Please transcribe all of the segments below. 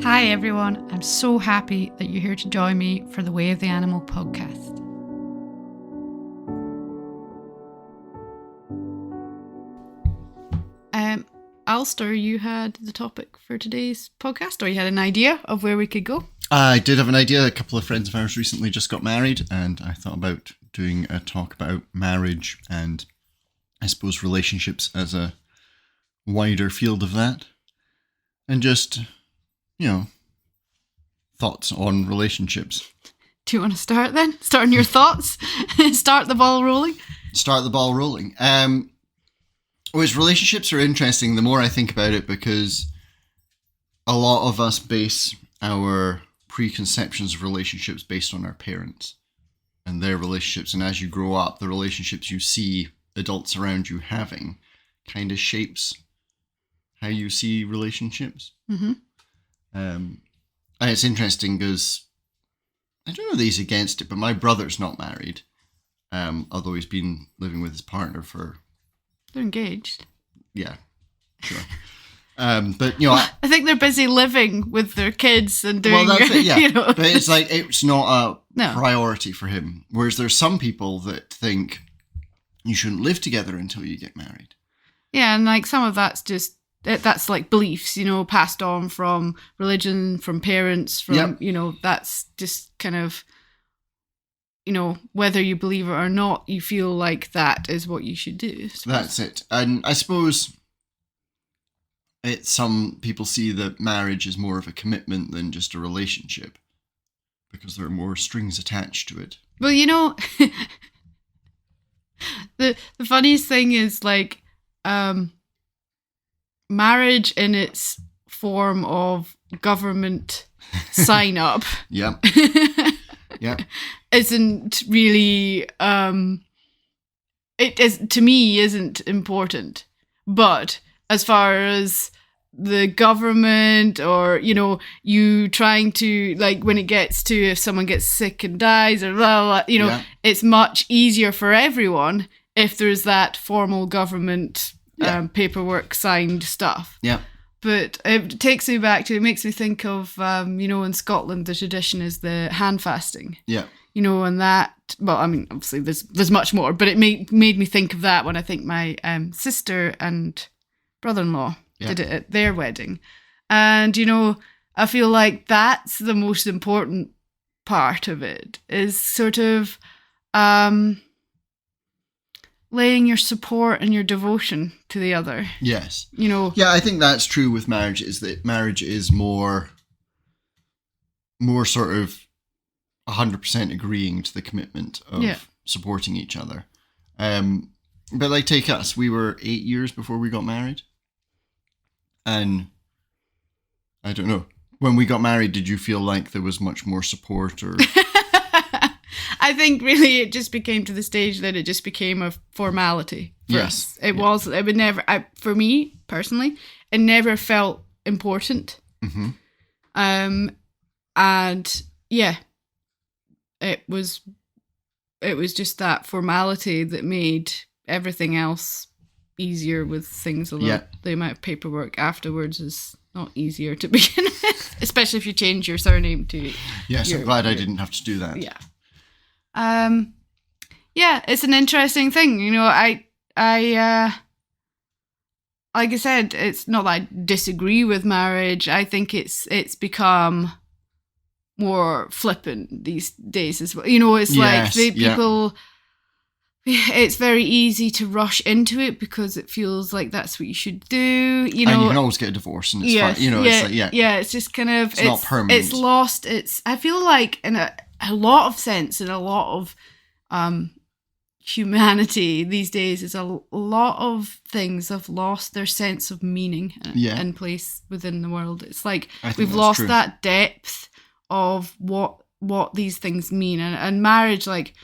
Hi everyone, I'm so happy that you're here to join me for the Way of the Animal podcast. Alastair, you had the topic for today's podcast, or you had an idea of where we could go? I did have an idea. A couple of friends of ours recently just got married, and I thought about doing a talk about marriage and, I suppose, relationships as a wider field of that. And just, thoughts on relationships. Do you want to start then? Start on your thoughts? Start the ball rolling? Start the ball rolling. Relationships are interesting the more I think about it, because a lot of us base our preconceptions of relationships based on our parents and their relationships. And as you grow up, the relationships you see adults around you having kind of shapes how you see relationships. Mm-hmm. And it's interesting because I don't know that he's against it, but my brother's not married, although he's been living with his partner for... They're engaged. Yeah, sure. But, I think they're busy living with their kids and doing... Well, that's it, yeah. But it's like, it's not a priority for him. Whereas there's some people that think you shouldn't live together until you get married. Yeah, and like some of that's like beliefs, passed on from religion, from parents, from, that's just kind of, whether you believe it or not, you feel like that is what you should do. That's it. And I suppose some people see that marriage is more of a commitment than just a relationship because there are more strings attached to it. Well, the funniest thing is like, marriage in its form of government sign up. Yeah. Yeah. Isn't really, it is, to me, isn't important. But as far as the government or, you trying to, like, when it gets to if someone gets sick and dies or blah, blah, blah, it's much easier for everyone if there's that formal government paperwork signed stuff. Yeah. But it takes me back to, it makes me think of, in Scotland, the tradition is the hand fasting. Yeah. And that, well, I mean, obviously there's much more, but it made me think of that when I think my sister and brother-in-law did it at their wedding. And, I feel like that's the most important part of it, is sort of laying your support and your devotion to the other. Yes. Yeah, I think that's true with marriage, is that marriage is more sort of 100% agreeing to the commitment of supporting each other. But like, take us, we were 8 years before we got married. And I don't know, when we got married, did you feel like there was much more support or... I think really it just became to the stage that it just became a formality. Yes. It would never, for me personally, it never felt important. Mm-hmm. And yeah, it was just that formality that made everything else easier with things. Although the amount of paperwork afterwards is not easier to begin with, especially if you change your surname to... Yes, I'm glad I didn't have to do that. Yeah. It's an interesting thing. I like I said, it's not that I disagree with marriage. I think it's become more flippant these days as well. It's like people, it's very easy to rush into it because it feels like that's what you should do. And you can always get a divorce and it's fine. It's just kind of, it's not permanent. It's lost. I feel like in a lot of sense, in a lot of humanity these days, is a lot of things have lost their sense of meaning and place within the world. It's like we've lost that depth of what these things mean. And marriage, like,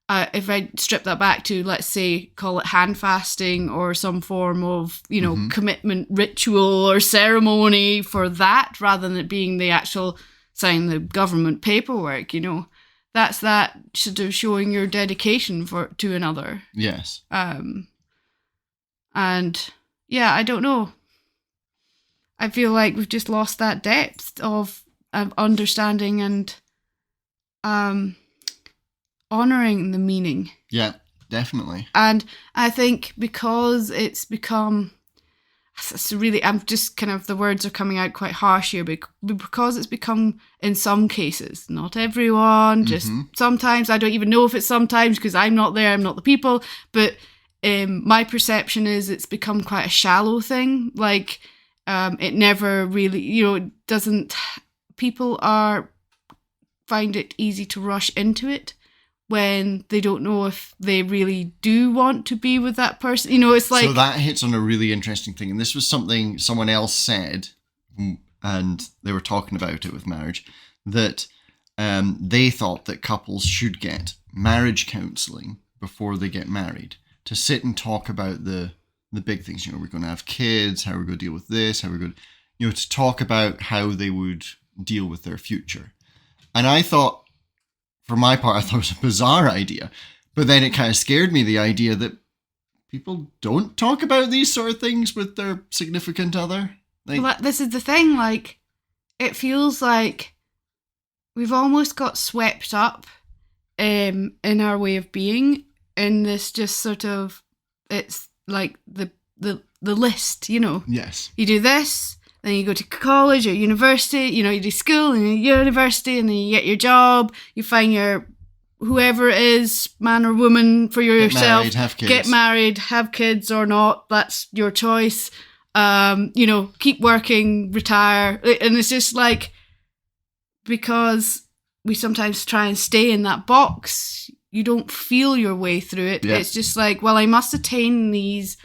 if I strip that back to, let's say, call it hand fasting or some form of, commitment ritual or ceremony for that, rather than it being the actual sign the government paperwork, that's that sort of showing your dedication to another. Yes. And yeah, I don't know. I feel like we've just lost that depth of understanding and honouring the meaning. Yeah, definitely. And I think because it's become... It's really, I'm just kind of, the words are coming out quite harsh here, because it's become, in some cases, not everyone, just sometimes, I don't even know if it's sometimes, because I'm not there, I'm not the people, but my perception is it's become quite a shallow thing. Like, it never really, it doesn't, people find it easy to rush into it when they don't know if they really do want to be with that person. It's like... So that hits on a really interesting thing. And this was something someone else said, and they were talking about it with marriage, that they thought that couples should get marriage counselling before they get married, to sit and talk about the big things. We're going to have kids, how we're going to deal with this, how we're going to, to talk about how they would deal with their future. And I thought, for my part, I thought it was a bizarre idea. But then it kind of scared me, the idea that people don't talk about these sort of things with their significant other. Well, this is the thing, like, it feels like we've almost got swept up in our way of being, in this just sort of, it's like the list, Yes. You do this, then you go to college or university, you do school and university, and then you get your job, you find your whoever it is, man or woman, for yourself. Get married, have kids or not, that's your choice. Keep working, retire. And it's just like, because we sometimes try and stay in that box, you don't feel your way through it. Yeah. It's just like, well, I must attain these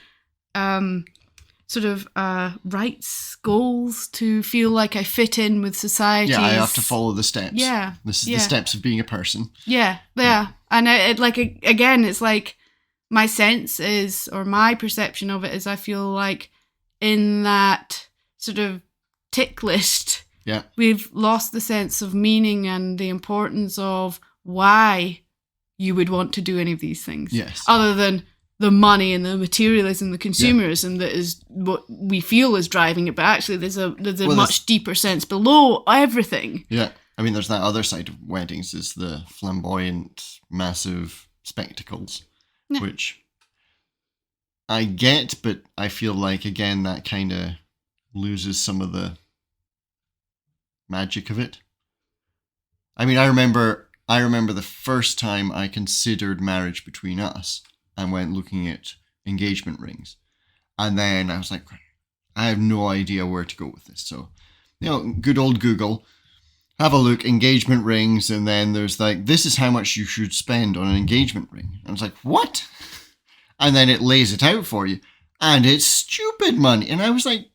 rights, goals, to feel like I fit in with society. Yeah, I have to follow the steps. Yeah. This is the steps of being a person. Yeah. And again, it's like, my sense is, or my perception of it is, I feel like in that sort of tick list, we've lost the sense of meaning and the importance of why you would want to do any of these things. Yes. Other than the money and the materialism, the consumerism that is what we feel is driving it, but actually there's a much deeper sense below everything. Yeah, I mean, there's that other side of weddings, is the flamboyant, massive spectacles, which I get, but I feel like, again, that kind of loses some of the magic of it. I mean, I remember the first time I considered marriage between us, and went looking at engagement rings. And then I was like, I have no idea where to go with this. So, good old Google, have a look, engagement rings, and then there's like, this is how much you should spend on an engagement ring. And I was like, what? And then it lays it out for you. And it's stupid money. And I was like,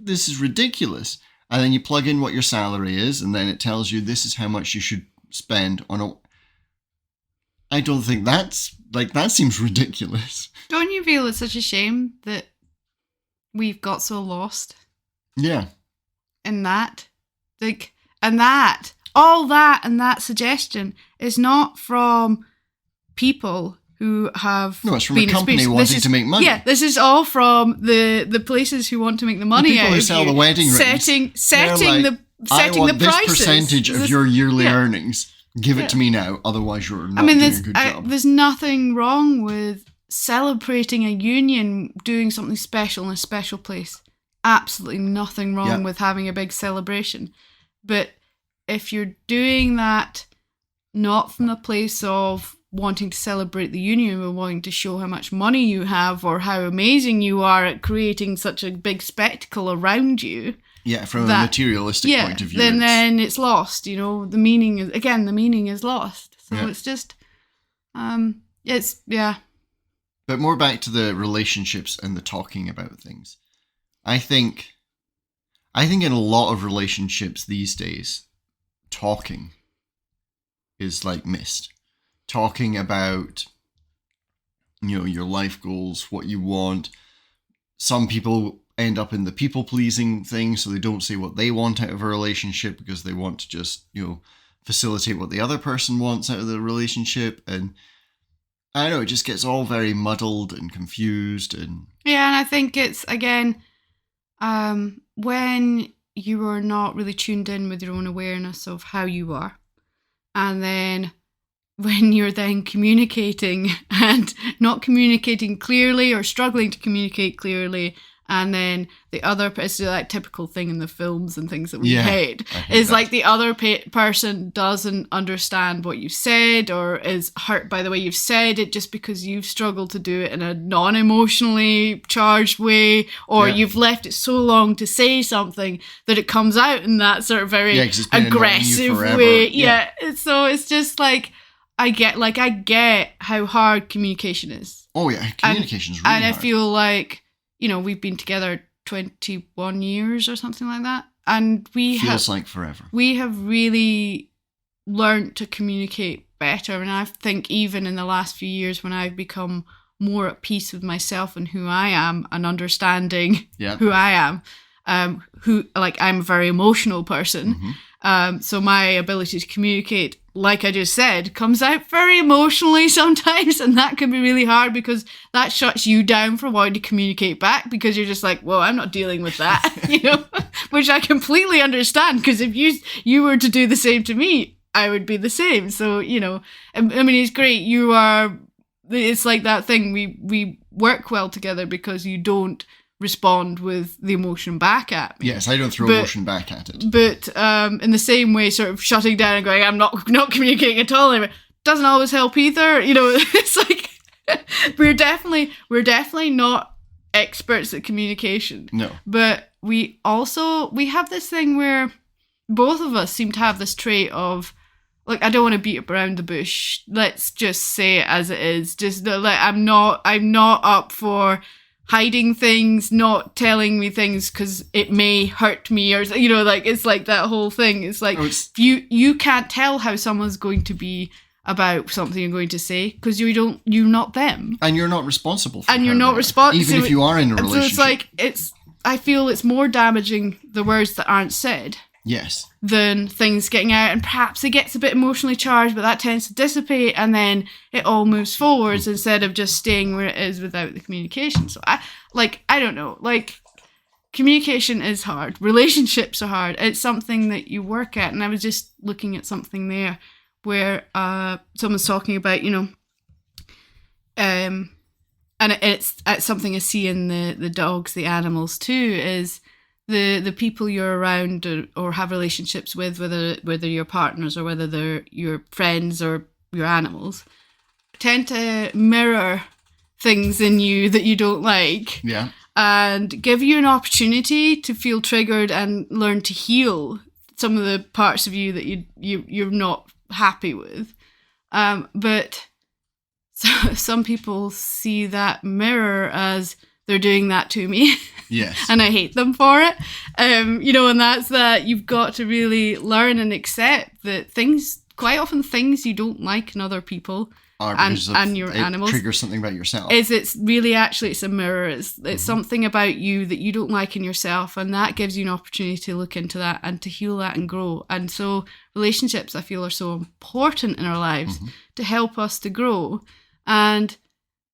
this is ridiculous. And then you plug in what your salary is, and then it tells you this is how much you should spend on a... I don't think that seems ridiculous. Don't you feel it's such a shame that we've got so lost? Yeah. In that. All that suggestion is not from people who have... No, it's from a company wanting to make money. Yeah, this is all from the places who want to make the money out of you. The people who sell the wedding rings. Setting the prices. I want this percentage of your yearly earnings. Give it to me now, otherwise you're not doing a good job. There's nothing wrong with celebrating a union, doing something special in a special place. Absolutely nothing wrong with having a big celebration. But if you're doing that not from a place of wanting to celebrate the union, but wanting to show how much money you have or how amazing you are at creating such a big spectacle around you... Yeah, from a materialistic point of view. Then it's lost, the meaning is lost. So it's just, But more back to the relationships and the talking about things. I think in a lot of relationships these days, talking is like missed. Talking about, your life goals, what you want. Some people end up in the people-pleasing thing, so they don't say what they want out of a relationship because they want to just, facilitate what the other person wants out of the relationship. And I don't know, it just gets all very muddled and confused. And I think it's, again, when you are not really tuned in with your own awareness of how you are, and then when you're then communicating and not communicating clearly or struggling to communicate clearly, and then the other, it's that typical thing in the films and things that we hate, is that. Like the other person doesn't understand what you said or is hurt by the way you've said it just because you've struggled to do it in a non-emotionally charged way, or you've left it so long to say something that it comes out in that sort of very aggressive way. Yeah. So it's just like, I get how hard communication is. Oh yeah, communication is really hard. And I feel like, we've been together 21 years or something like that. And feels like forever. We have really learned to communicate better. And I think even in the last few years when I've become more at peace with myself and who I am and understanding who I am, I'm a very emotional person. Mm-hmm. So my ability to communicate, like I just said, comes out very emotionally sometimes, and that can be really hard because that shuts you down from wanting to communicate back because you're just like, well, I'm not dealing with that, which I completely understand, because if you were to do the same to me, I would be the same. So, I mean, it's great. It's like that thing, we work well together because you don't respond with the emotion back at me. Yes, I don't throw emotion back at it. But in the same way, sort of shutting down and going, I'm not communicating at all anymore, doesn't always help either. It's like we're definitely not experts at communication. No. But we have this thing where both of us seem to have this trait of, like, I don't want to beat around the bush. Let's just say it as it is. Just like I'm not up for hiding things, not telling me things because it may hurt me, or it's like that whole thing. It's like you can't tell how someone's going to be about something you're going to say because you're not them, and you're not responsible for you're not responsible, even if you are in a relationship. So I feel it's more damaging the words that aren't said. Yes. Than things getting out, and perhaps it gets a bit emotionally charged, but that tends to dissipate, and then it all moves forwards instead of just staying where it is without the communication. So I don't know, communication is hard. Relationships are hard. It's something that you work at, and I was just looking at something there where someone's talking about, and it's something I see in the dogs, the animals too, is the people you're around or have relationships with, whether you're partners or whether they're your friends or your animals, tend to mirror things in you that you don't like. Yeah. And give you an opportunity to feel triggered and learn to heal some of the parts of you that you're not happy with. But some people see that mirror as they're doing that to me. Yes. And I hate them for it. And that's that you've got to really learn and accept that quite often things you don't like in other people and your animals triggers something about yourself. It's really actually, it's a mirror. It's something about you that you don't like in yourself, and that gives you an opportunity to look into that and to heal that and grow. And so relationships, I feel, are so important in our lives to help us to grow. And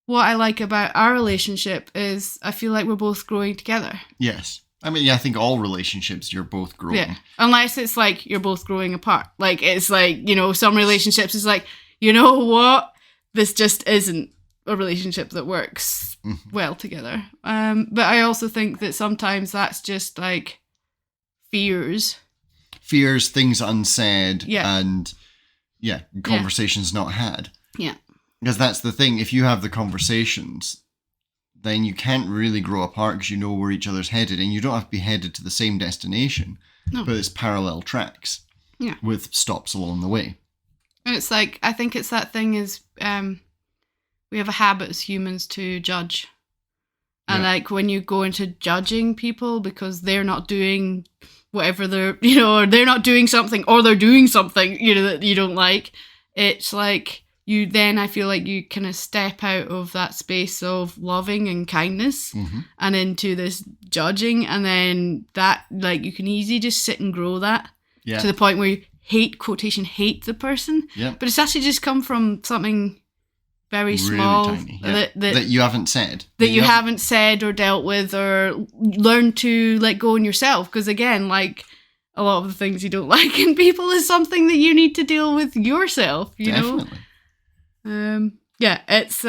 what I like about our relationship is I feel like we're both growing together. Yes. I mean, I think all relationships, you're both growing. Yeah. Unless it's like you're both growing apart. Like, it's like, some relationships is like, you know what? This just isn't a relationship that works well together. But I also think that sometimes that's just like fears, things unsaid, and conversations not had. Yeah. Because that's the thing, if you have the conversations, then you can't really grow apart because you know where each other's headed, and you don't have to be headed to the same destination, but it's parallel tracks with stops along the way. And it's like, I think it's that thing is, we have a habit as humans to judge. And like when you go into judging people because they're not doing whatever they're, or they're not doing something, or they're doing something, that you don't like, it's like, I feel like you kind of step out of that space of loving and kindness and into this judging, and then that, like, you can easily just sit and grow that to the point where you hate the person. Yeah. But it's actually just come from something very small, really tiny, that you haven't said. That you haven't said or dealt with or learned to let go in yourself. Because again, like a lot of the things you don't like in people is something that you need to deal with yourself, you Definitely. know? It's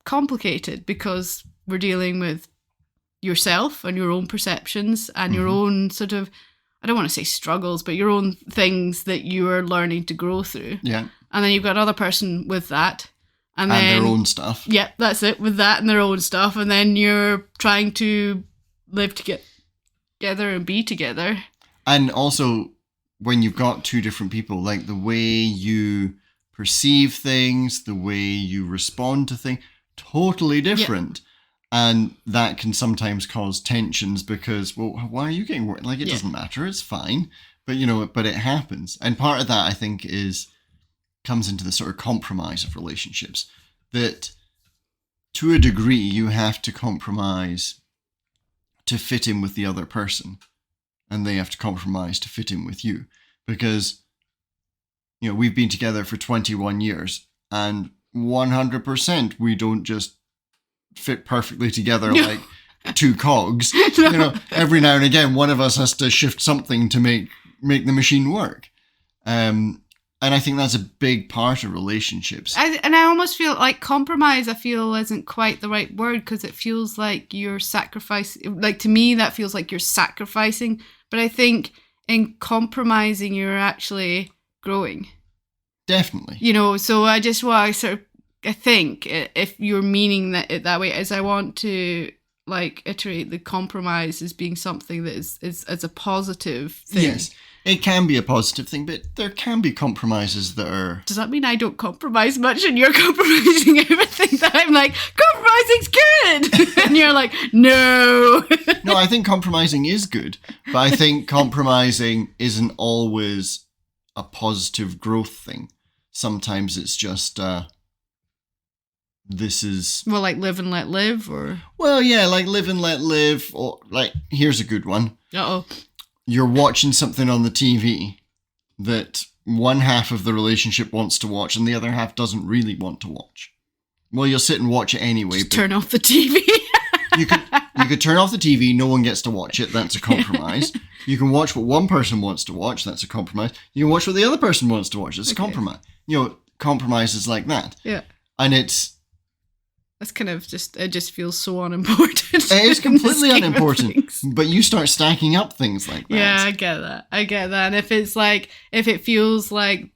complicated because we're dealing with yourself and your own perceptions and your own sort of, I don't want to say struggles, but your own things that you are learning to grow through. Yeah. And then you've got another person with that. And their own stuff. Yeah, that's it, with that and their own stuff. And then you're trying to live together and be together. And also, when you've got two different people, like the way you perceive things, the way you respond to things, totally different. Yeah. And that can sometimes cause tensions because, well, why are you getting worried? Like, it doesn't matter, it's fine. But, but it happens. And part of that, I think, comes into the sort of compromise of relationships, that to a degree you have to compromise to fit in with the other person, and they have to compromise to fit in with you, because we've been together for 21 years and 100% we don't just fit perfectly together like two cogs. Every now and again one of us has to shift something to make the machine work. And I think that's a big part of relationships. I almost feel like compromise, isn't quite the right word, because it feels like you're sacrificing. Like, to me, that feels like you're sacrificing. But I think in compromising, you're actually growing. Definitely. So I think if you're meaning that way, is I want to iterate the compromise as being something that is as a positive thing. Yes. It can be a positive thing, but there can be compromises that are... Does that mean I don't compromise much and you're compromising everything that I'm like, compromising's good? And you're like, no. No, I think compromising is good, but I think compromising isn't always a positive growth thing. Sometimes it's just, this is... Well, like live and let live, or... Well, yeah, like live and let live, or like, here's a good one. Uh-oh. You're watching something on the TV that one half of the relationship wants to watch and the other half doesn't really want to watch. Well, you'll sit and watch it anyway. Just turn off the TV. you could turn off the TV, no one gets to watch it, that's a compromise. You can watch what one person wants to watch, that's a compromise. You can watch what the other person wants to watch, it's a compromise. Compromises like that. Yeah. And it's kind of it just feels so unimportant. It is completely unimportant. But you start stacking up things like that. Yeah, I get that. And if it feels like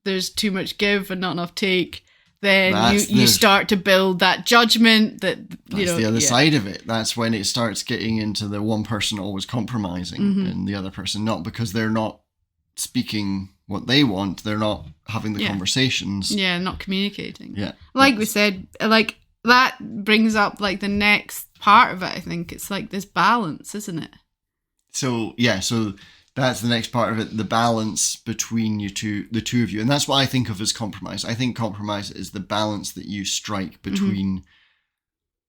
there's too much give and not enough take, then you start to build that judgment that, that's the other side of it. That's when it starts getting into the one person always compromising and the other person not, because they're not speaking what they want. They're not having the conversations. Yeah, not communicating. Yeah. Like we said, that brings up the next part of it. I think it's this balance, isn't it? So that's the next part of it, the balance between the two of you. And that's what I think of as compromise. I think compromise is the balance that you strike between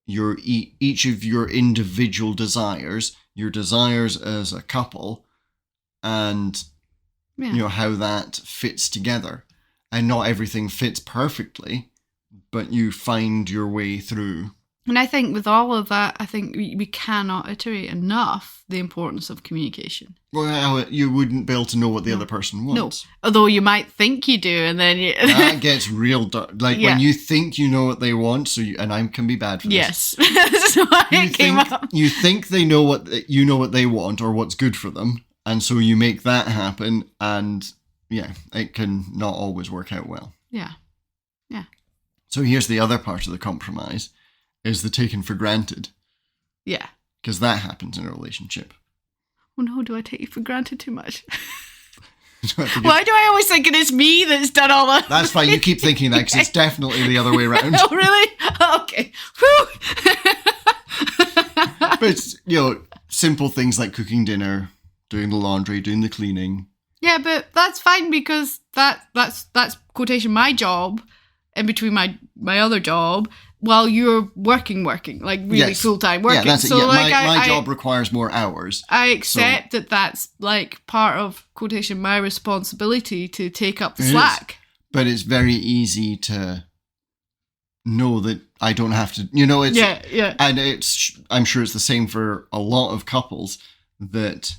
each of your individual desires, your desires as a couple, and how that fits together. And not everything fits perfectly, but you find your way through. And I think with all of that, I think we cannot iterate enough the importance of communication. Well, you wouldn't be able to know what the other person wants. No, although you might think you do, and then that gets real dark. When you think you know what they want, and I can be bad for this. Yes, that's why it came up. You think they know what they want or what's good for them, and so you make that happen, and it can not always work out well. Yeah. So here's the other part of the compromise, is the taken for granted. Yeah. Because that happens in a relationship. Oh no, do I take you for granted too much? Why do I always think it is me that's done all that? That's fine, you keep thinking that, because it's definitely the other way around. Oh, really? Okay. But it's, simple things like cooking dinner, doing the laundry, doing the cleaning. Yeah, but that's fine, because that's quotation my job in between my other job while you're working really full-time working. Yeah, that's it. So my job requires more hours. I accept that that's part of quotation my responsibility to take up the slack. But it's very easy to know that I don't have to, you know, it's, yeah. And I'm sure it's the same for a lot of couples, that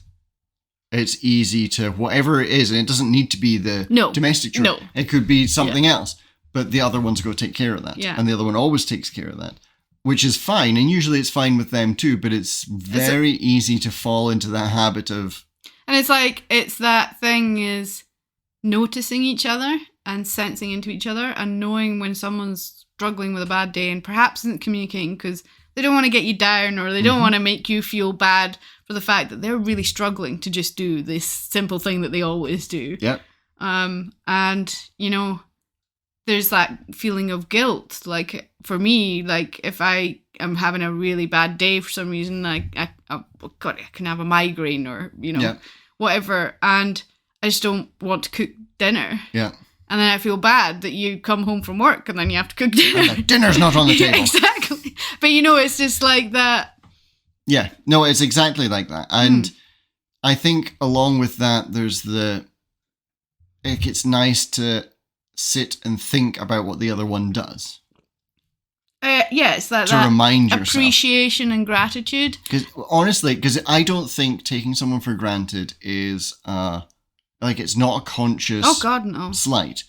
it's easy to, whatever it is, and it doesn't need to be the domestic chore. No. It could be something else, but the other one's going to take care of that. Yeah. And the other one always takes care of that, which is fine. And usually it's fine with them too, but it's very easy to fall into that habit of... And it's like, it's that thing is noticing each other and sensing into each other and knowing when someone's struggling with a bad day and perhaps isn't communicating because they don't want to get you down or they don't want to make you feel bad for the fact that they're really struggling to just do this simple thing that they always do. Yeah. And, you know, there's that feeling of guilt. Like, for me, like, if I am having a really bad day for some reason, like, I can have a migraine or, you know, whatever, and I just don't want to cook dinner. Yeah. And then I feel bad that you come home from work and then you have to cook dinner. And dinner's not on the table. Exactly. But, you know, it's just like that. Yeah. No, it's exactly like that. And I think along with that, there's it's nice to sit and think about what the other one does. Yes, that remind yourself. Appreciation and gratitude. Because honestly, I don't think taking someone for granted is like, it's not a conscious slight.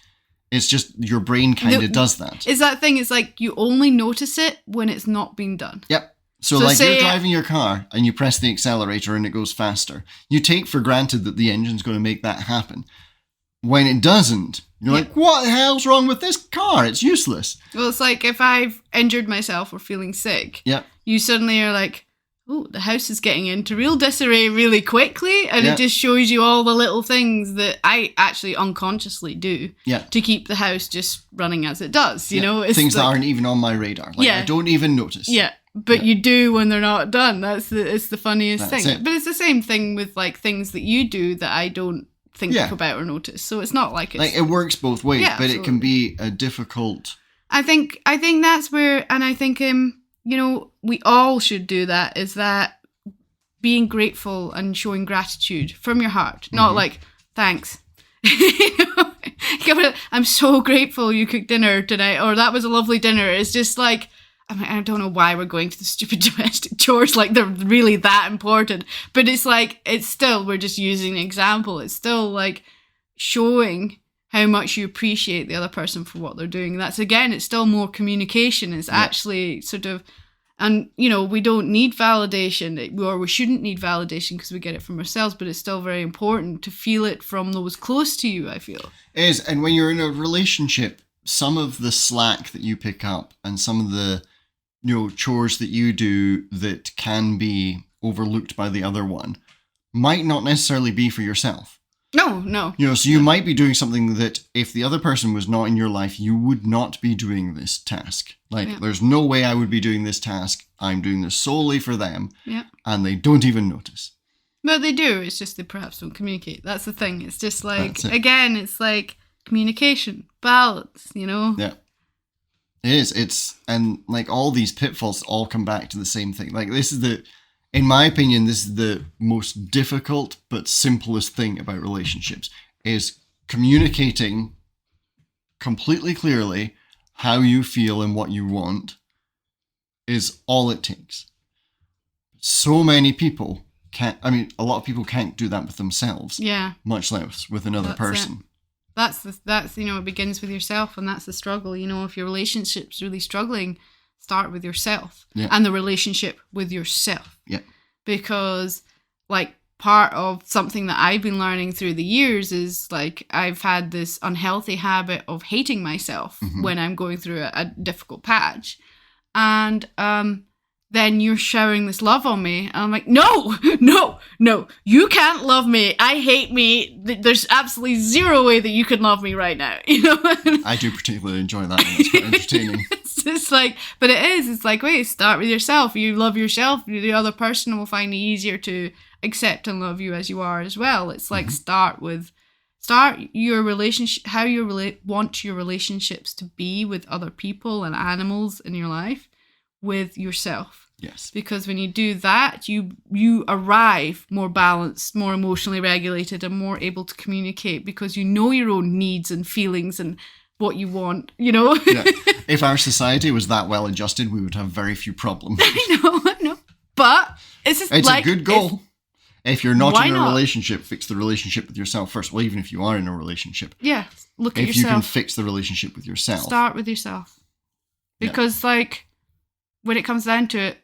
It's just your brain kind of does that. Is that thing? It's like you only notice it when it's not being done. Yep. So like, you're driving your car and you press the accelerator and it goes faster. You take for granted that the engine's going to make that happen. When it doesn't, you're like, what the hell's wrong with this car? It's useless. Well, it's like if I've injured myself or feeling sick, you suddenly are like, oh, the house is getting into real disarray really quickly. And it just shows you all the little things that I actually unconsciously do to keep the house just running as it does. You know, it's things that aren't even on my radar. Like, I don't even notice. Yeah. But you do when they're not done. It's the funniest thing. But it's the same thing with like things that you do that I don't think about or notice. So it's not like it's... Like, it works both ways, but absolutely. It can be a difficult... I think that's where... And I think, you know, we all should do that, is that being grateful and showing gratitude from your heart. Not like, thanks. You know? I'm so grateful you cooked dinner tonight, or that was a lovely dinner. It's just like... I mean, I don't know why we're going to the stupid domestic chores, like they're really that important. But it's like, it's still, we're just using an example. It's still like showing how much you appreciate the other person for what they're doing. That's, again, it's still more communication. It's actually sort of, and, you know, we don't need validation, or we shouldn't need validation because we get it from ourselves, but it's still very important to feel it from those close to you, I feel. It is, and when you're in a relationship, some of the slack that you pick up and some of the, you know, chores that you do that can be overlooked by the other one might not necessarily be for yourself. No. You know, so you might be doing something that if the other person was not in your life, you would not be doing this task. Like, there's no way I would be doing this task. I'm doing this solely for them. Yeah. And they don't even notice. But they do. It's just they perhaps don't communicate. That's the thing. It's just like, again, it's like communication, balance, you know? Yeah. It is. And like, all these pitfalls all come back to the same thing. Like, in my opinion, this is the most difficult but simplest thing about relationships, is communicating completely clearly how you feel and what you want is all it takes. So many people a lot of people can't do that with themselves. Yeah. Much less with another person. That's you know, it begins with yourself, and that's the struggle. You know, if your relationship's really struggling, start with yourself and the relationship with yourself. Yeah. Because, like, part of something that I've been learning through the years is, like, I've had this unhealthy habit of hating myself when I'm going through a difficult patch. And then you're showering this love on me. And I'm like, no, you can't love me. I hate me. There's absolutely zero way that you can love me right now. You know? I do particularly enjoy that one. It's quite entertaining. It's just like, but it's like, wait, start with yourself. You love yourself. The other person will find it easier to accept and love you as you are as well. It's like, start your relationship, how you want your relationships to be with other people and animals in your life, with yourself. Yes. Because when you do that, you arrive more balanced, more emotionally regulated, and more able to communicate, because you know your own needs and feelings and what you want, you know? Yeah. If our society was that well adjusted, we would have very few problems. I know. But it's a good goal. If you're not in a relationship, fix the relationship with yourself first. Well, even if you are in a relationship. Yeah, look at yourself. If you can fix the relationship with yourself. Start with yourself. Because, like, when it comes down to it,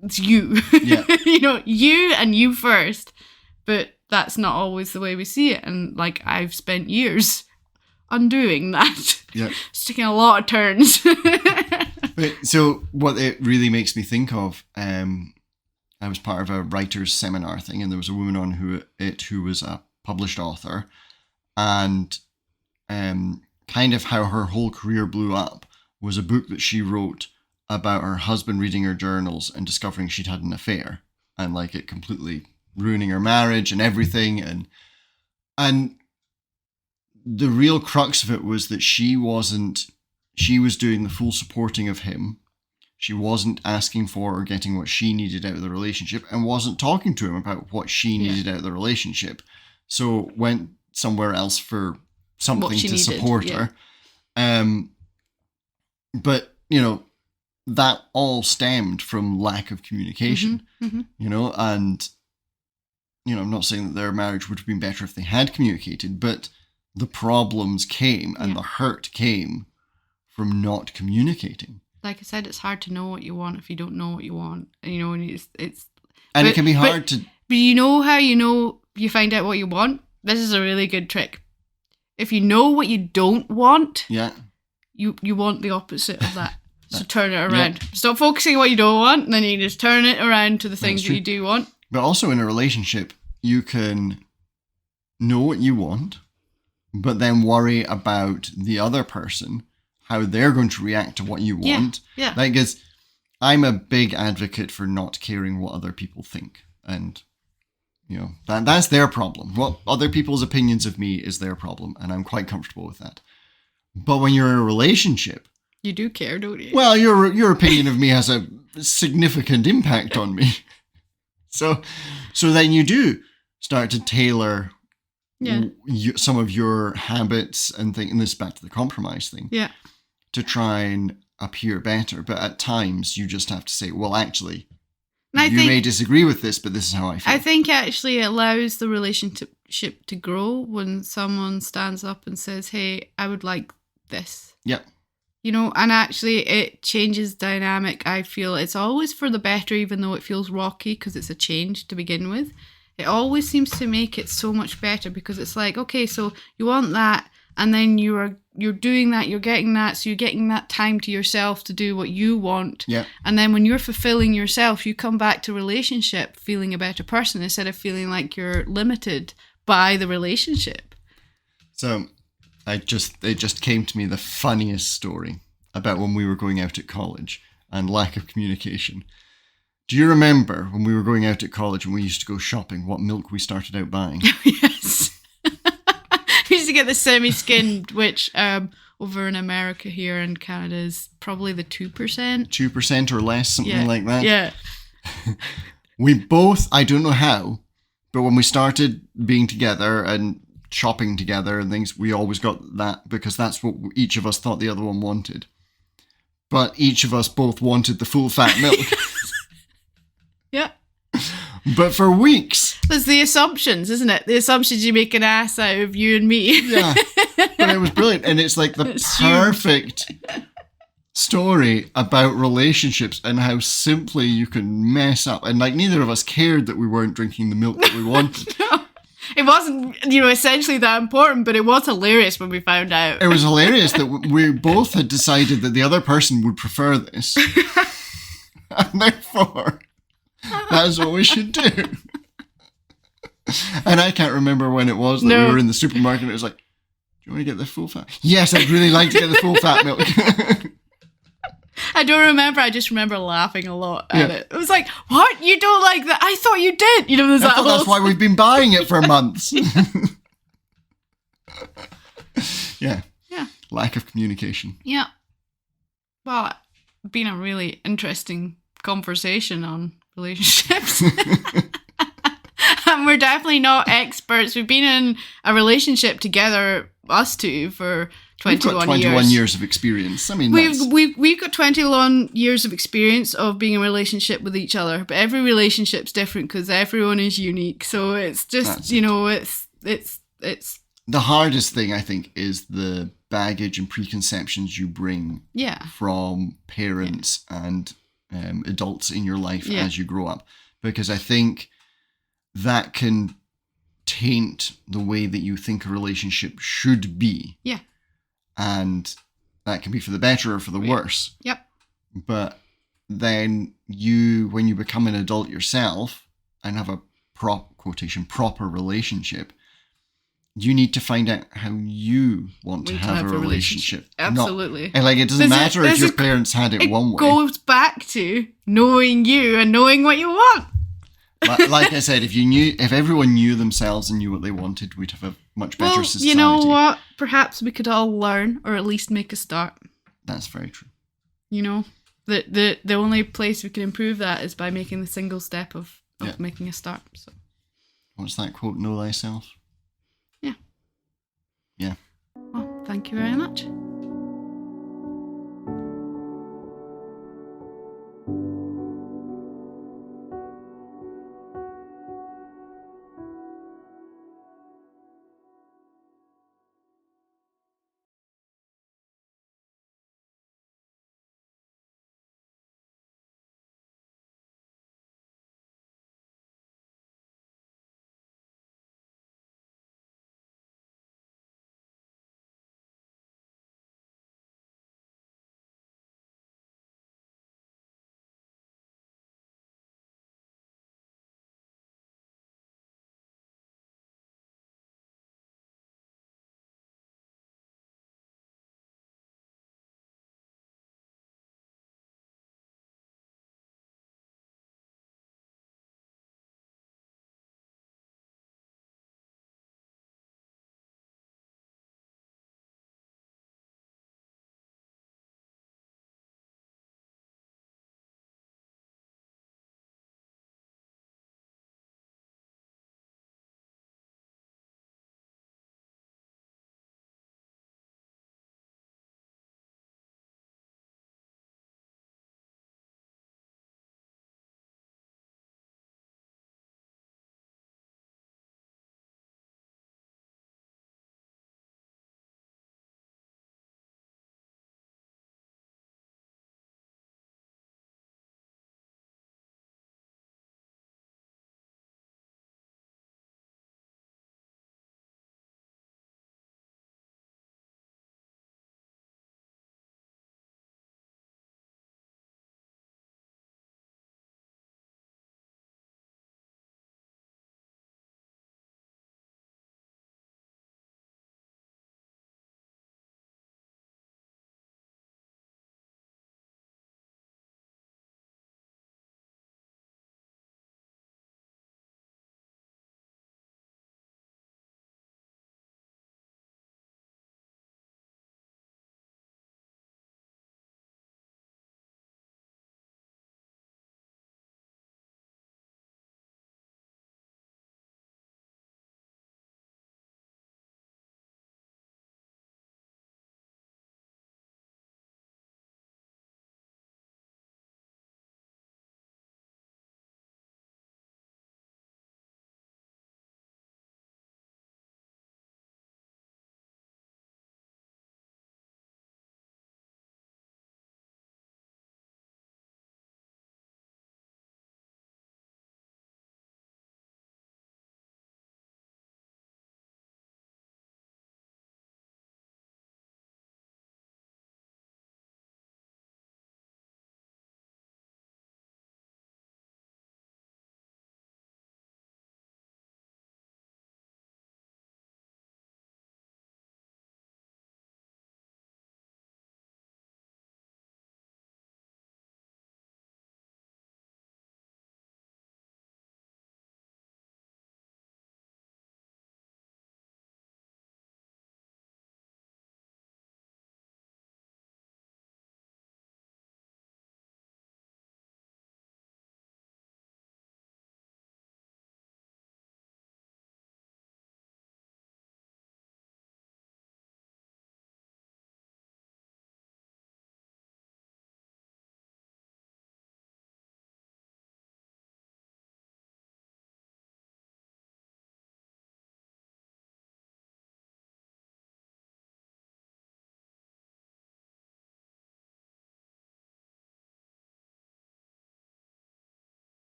it's you. Yeah. You know, you and you first. But that's not always the way we see it. And, like, I've spent years undoing that. Yeah. It's taking a lot of turns. So what it really makes me think of, I was part of a writer's seminar thing, and there was a woman on who was a published author, and kind of how her whole career blew up was a book that she wrote about her husband reading her journals and discovering she'd had an affair, and like it completely ruining her marriage and everything, and the real crux of it was that she was doing the full supporting of him. She wasn't asking for or getting what she needed out of the relationship, and wasn't talking to him about what she needed out of the relationship. So went somewhere else for something to support her. But, you know, that all stemmed from lack of communication, you know, and, you know, I'm not saying that their marriage would have been better if they had communicated, but the problems came and the hurt came from not communicating. Like I said, it's hard to know what you want if you don't know what you want. And, you know, and it can be hard to. But you know how you find out what you want? This is a really good trick. If you know what you don't want, you want the opposite of that. So turn it around. Yeah. Stop focusing on what you don't want, and then you just turn it around to the things that you do want. But also in a relationship, you can know what you want, but then worry about the other person, how they're going to react to what you want. Yeah. Because I'm a big advocate for not caring what other people think. And, you know, that's their problem. What other people's opinions of me is their problem. And I'm quite comfortable with that. But when you're in a relationship... You do care, don't you? Well, your opinion of me has a significant impact on me. So then you do start to tailor some of your habits and this back to the compromise thing. Yeah. To try and appear better. But at times you just have to say, well, actually, you may disagree with this, but this is how I feel. I think actually it allows the relationship to grow when someone stands up and says, hey, I would like this. Yeah. You know, and actually it changes dynamic. I feel it's always for the better, even though it feels rocky because it's a change to begin with. It always seems to make it so much better because it's like, okay, so you want that, and then you're doing that, you're getting that, so you're getting that time to yourself to do what you want. Yeah. And then when you're fulfilling yourself, you come back to relationship feeling a better person instead of feeling like you're limited by the relationship. So it just came to me the funniest story about when we were going out at college and lack of communication. Do you remember when we were going out at college and we used to go shopping, what milk we started out buying? Yes. We used to get the semi-skimmed, which over in America here in Canada is probably the 2%. 2% or less, something like that. Yeah. We both, I don't know how, but when we started being together and shopping together and things, we always got that because that's what each of us thought the other one wanted. But each of us both wanted the full fat milk. Yeah. But for weeks. There's the assumptions, isn't it? The assumptions you make an ass out of you and me. Yeah. But it was brilliant. And it's like the perfect story about relationships and how simply you can mess up. And like neither of us cared that we weren't drinking the milk that we wanted. No. It wasn't, essentially that important, but it was hilarious when we found out. It was hilarious that we both had decided that the other person would prefer this. And therefore, that's what we should do. And I can't remember when it was that we were in the supermarket and it was like, do you want to get the full fat? Yes, I'd really like to get the full fat milk. I don't remember. I just remember laughing a lot at it. It was like, what? You don't like that? I thought you did. There's that that's why we've been buying it for months. Yeah. Lack of communication. Yeah. Well, it's been a really interesting conversation on relationships. And we're definitely not experts. We've been in a relationship together, us two, for We've got 21 years of experience. I mean, we've got 21 years of experience of being in a relationship with each other, but every relationship's different because everyone is unique. So it's just, it's the hardest thing, I think, is the baggage and preconceptions you bring from parents and adults in your life as you grow up, because I think that can taint the way that you think a relationship should be. Yeah. And that can be for the better or for the worse. Yep. But then when you become an adult yourself and have a proper relationship, you need to find out how you want to have a relationship. Absolutely. And it doesn't matter if your parents had it one way. It goes back to knowing you and knowing what you want. Like I said, if everyone knew themselves and knew what they wanted, we'd have a much better society. You know what? Perhaps we could all learn, or at least make a start. That's very true. The only place we can improve that is by making the single step of making a start. So, what's that quote? Know thyself. Yeah. Yeah. Well, thank you very much.